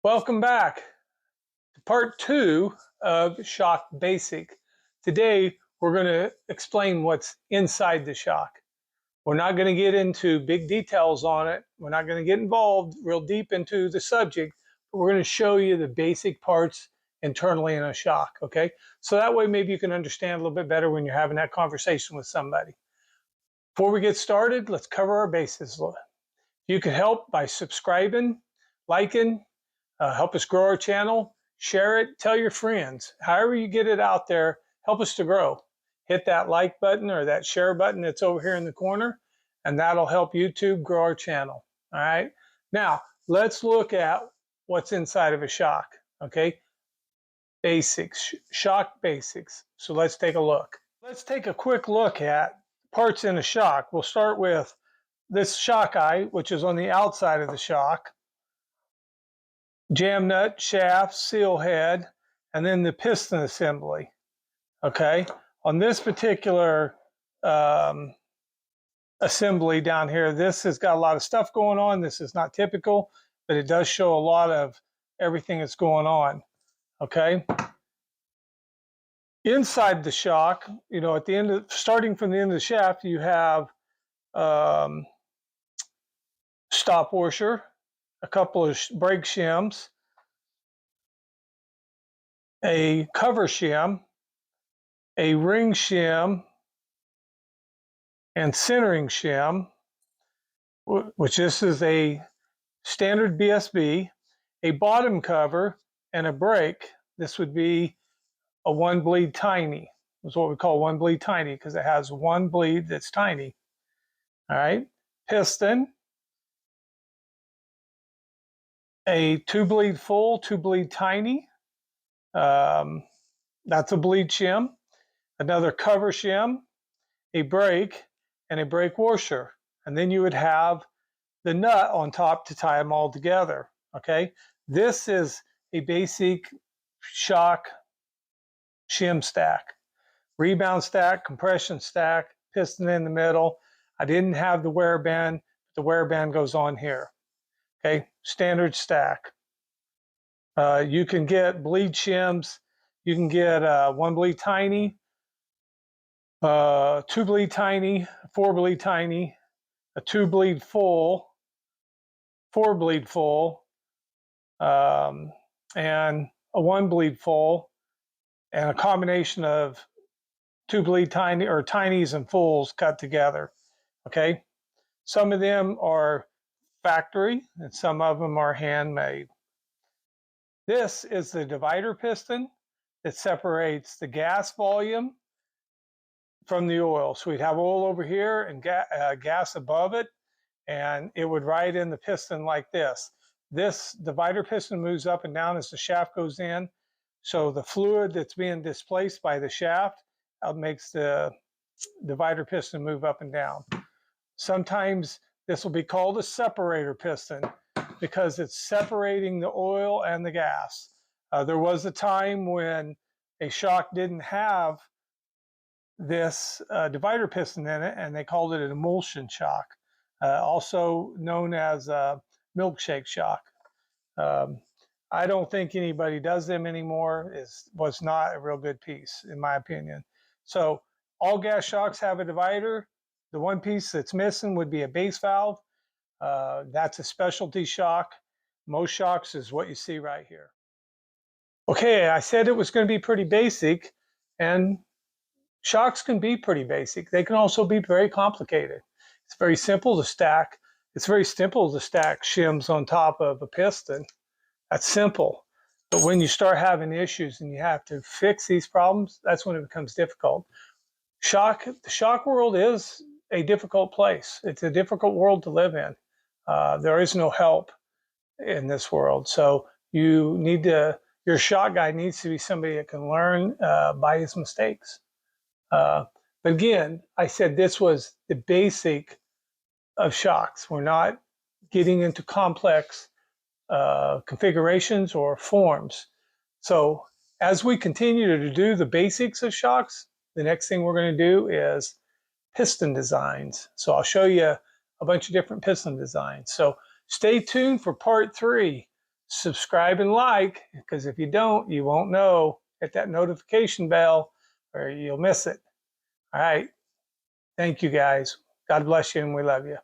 Welcome back to part two of Shock Basic. Today, we're going to explain what's inside the shock. We're not going to get into big details on it. We're not going to get involved real deep into the subject, but we're going to show you the basic parts internally in a shock, okay? So that way maybe you can understand a little bit better when you're having that conversation with somebody. Before we get started, let's cover our bases. You can help by subscribing, liking, help us grow our channel, share it, tell your friends. However you get it out there, help us to grow. Hit that like button or that share button that's over here in the corner, and that'll help YouTube grow our channel. All right. Now, let's look at what's inside of a shock. Okay. Basics, shock basics. So let's take a look. Let's take a quick look at parts in a shock. We'll start with this shock eye, which is on the outside of the shock. Jam nut, shaft, seal head, and then the piston assembly. Okay, on this particular assembly down here, this has got a lot of stuff going on. This is not typical, but it does show a lot of everything that's going on. Okay, inside the shock, at the end of, starting from the end of the shaft, you have stop washer, a couple of brake shims, a cover shim, a ring shim, and centering shim, which this is a standard BSB, a bottom cover, and a brake. This would be a one bleed tiny. That's what we call one bleed tiny because it has one bleed that's tiny. All right, piston, a two bleed full, two bleed tiny. That's a bleed shim. Another cover shim, a brake, and a brake washer. And then you would have the nut on top to tie them all together. Okay, this is a basic shock shim stack. Rebound stack, compression stack, piston in the middle. I didn't have the wear band, but the wear band goes on here. Okay, standard stack. You can get bleed shims. You can get one bleed tiny, two bleed tiny, four bleed tiny, a two bleed full, four bleed full, and a one bleed full, and a combination of two bleed tiny or tinies and fulls cut together. Okay, some of them are factory and some of them are handmade. This is the divider piston that separates the gas volume from the oil. So we'd have oil over here and gas above it, and it would ride in the piston like this. This divider piston moves up and down as the shaft goes in. So the fluid that's being displaced by the shaft makes the divider piston move up and down. Sometimes this will be called a separator piston because it's separating the oil and the gas. There was a time when a shock didn't have this divider piston in it, and they called it an emulsion shock, also known as a milkshake shock. I don't think anybody does them anymore. It was not a real good piece, in my opinion. So all gas shocks have a divider. The one piece that's missing would be a base valve. That's a specialty shock. Most shocks is what you see right here. Okay, I said it was going to be pretty basic, and shocks can be pretty basic. They can also be very complicated. It's very simple to stack. It's very simple to stack shims on top of a piston. That's simple. But when you start having issues and you have to fix these problems, that's when it becomes difficult. The shock world is a difficult place. It's a difficult world to live in. There is no help in this world. So your shock guy needs to be somebody that can learn by his mistakes. But again, I said this was the basic of shocks. We're not getting into complex configurations or forms. So as we continue to do the basics of shocks, the next thing we're going to do is piston designs. So I'll show you a bunch of different piston designs. So stay tuned for part 3. subscribe and like, because if you don't, you won't know. Hit that notification bell or you'll miss it. All right. Thank you guys. God bless you and we love you.